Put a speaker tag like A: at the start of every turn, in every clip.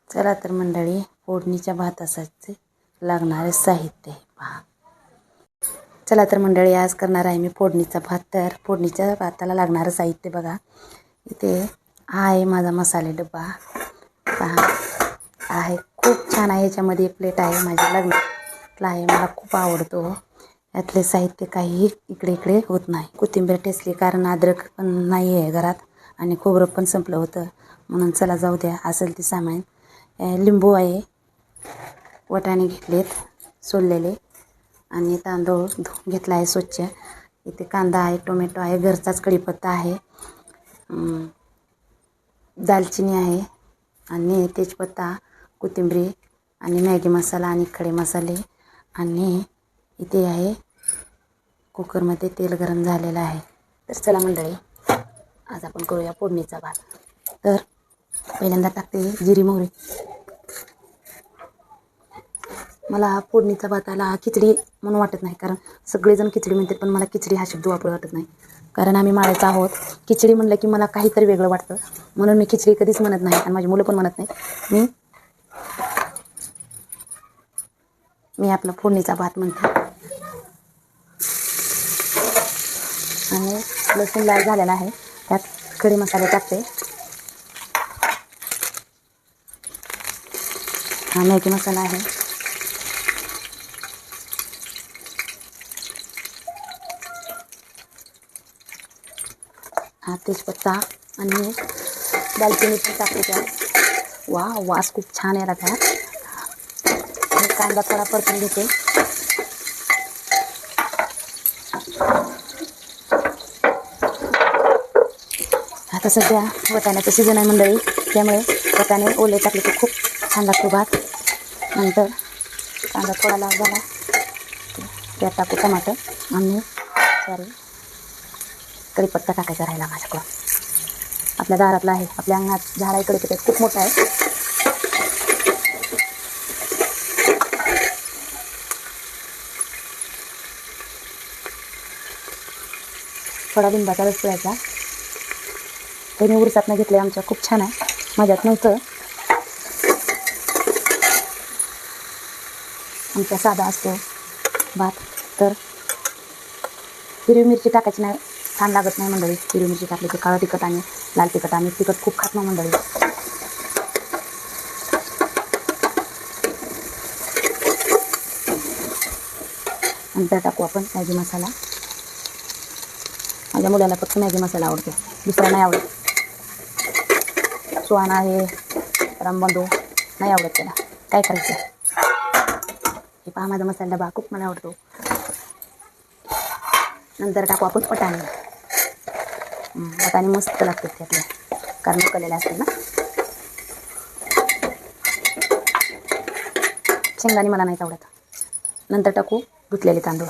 A: चला तर मंडळी, फोडणीच्या भातासाठी लागणारे साहित्य पहा. चला तर मंडळी, आज करणार आहे मी फोडणीचा भात. तर फोडणीच्या भाताला लागणारं साहित्य बघा. इथे आहे माझा मसाले डब्बा पहा आहे. खूप छान आहे. याच्यामध्ये एक प्लेट आहे, माझ्या लग्नातला आहे, मला खूप आवडतो. यातले साहित्य काही इकडे होत नाही. कोथिंबीर ठेचली, कारण अद्रक पण नाही आहे घरात आणि खोबरं पण संपलं होतं, म्हणून चला जाऊ द्या, असेल ते सामान. लिंबू आहे, वाटाणे घेतलेत सोललेले, आणि तांदूळ घेतला आहे स्वच्छ. इथे कांदा आहे, टोमॅटो आहे, घरचाच कढीपत्ता आहे, दालचिनी आहे, आणि तेजपत्ता, कोथिंबीर, आणि मॅगी मसाला आणि खडे मसाले. आणि इथे आहे कुकरमध्ये तेल गरम झालेलं आहे. तर चला मंडळी, आज आपण करूया फोडणीचा भात. तर पहिल्यांदा टाकते जिरी मोहरी. मला फोडणीचा भाताला खिचडी म्हणून वाटत नाही, कारण सगळेजण खिचडी म्हणतात, पण मला खिचडी हा शब्द वापरू वाटत नाही, कारण आम्ही माळ्याचा आहोत. खिचडी म्हणलं की मला काहीतरी वेगळं वाटतं, म्हणून मी खिचडी कधीच म्हणत नाही, आणि माझी मुलं पण म्हणत नाही. मी आपला फोडणीचा भात म्हणते. आणि लसूण लाल झालेला आहे, त्यात खडे मसाले टाकते. हा मॅगी मसाला आहे, हा तेजपत्ता आणि दालचिनी पण टाकते त्यात. वास खूप छान यायला त्यात. कांदा थोडा परतून घेते. आता सध्या वाटाण्याचं सीजन आहे मंडळी, त्यामुळे वाटाणे ओले टाकले की खूप छान लागतो भात. नंतर कांदा थोडा लाल झाला, त्यात टाकू टमाटर आणि कढीपत्ता टाकायचा राहिला माझ्याकडं. आपल्या दारातला आहे, आपल्या अंगणात झाड आहे कढीपत्ता, खूप मोठा आहे. थोडा लिंबाचा रस पिळायचा. हे मी उरसातनं घेतले आमच्या, खूप छान आहे, माझ्यात नव्हतं. आमचा साधा असतो भात. तर हिरवी मिरची टाकायची नाही, छान लागत नाही मंडळी. हिरवी मिरची टाकली की काळं तिखट आणि लाल तिखट, आणि तिखट खूप खात नाही मंडळी. नंतर टाकू आपण मॅगी मसाला. माझ्या मुलाला फक्त मॅगी मसाला आवडतो, दुसरा नाही आवडत. सुहाना आहे, रामबंधू नाही आवडत त्याला, काय करायचं. हे पहा माझा मसाला डबा, खूप मला आवडतो. नंतर टाकू आपण वाटाणे. वाटाणे मस्त लागतात त्यातले, कारण उकळलेले असतात ना. शेंगदाणे मला नाहीच आवडत. नंतर टाकू धुतलेले तांदूळ.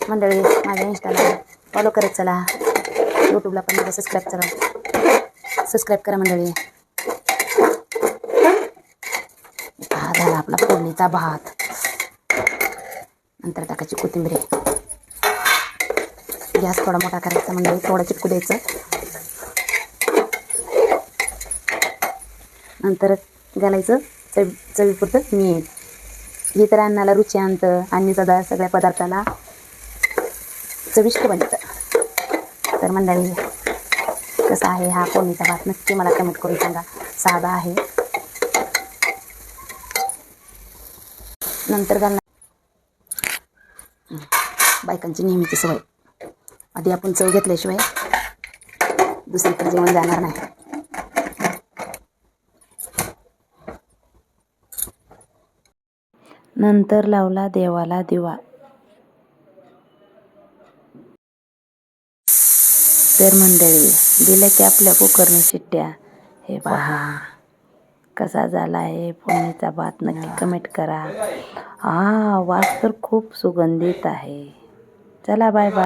A: मंडळी, माझ्या इंस्टाला फॉलो करत चला, यूट्यूबला पण माझं सबस्क्राईब करा मंडळी. हा झाला आपला फोडणीचा भात. नंतर टाकायची कोथिंबीर. गॅस थोडा मोठा करायचा मंडळी, थोडं चिपकू द्यायचं. नंतर घालायचं चवीपुरतं मीठ. हे तर अन्नाला रुची आणतं, आणि सगळ्या पदार्थाला चविष्ट बनतं. तर मंडळी, कसा आहे हा फोडणीचा भात, नक्की मला कमेंट करून सांगा. साधा आहे. नंतर घालणार बायकांची नेहमीची सवय, आधी आपण चव घेतल्याशिवाय दुसरीकडे जेवण जाणार नाही. नंतर लावला देवाला दिवा. तर मंडळी, दिलं की आपल्या कुकरने शिट्ट्या. हे पहा कसा झाला आहे फोडणीचा भात, नक्की कमेंट करा. वास तर खूप सुगंधित आहे. चला बाय बाय.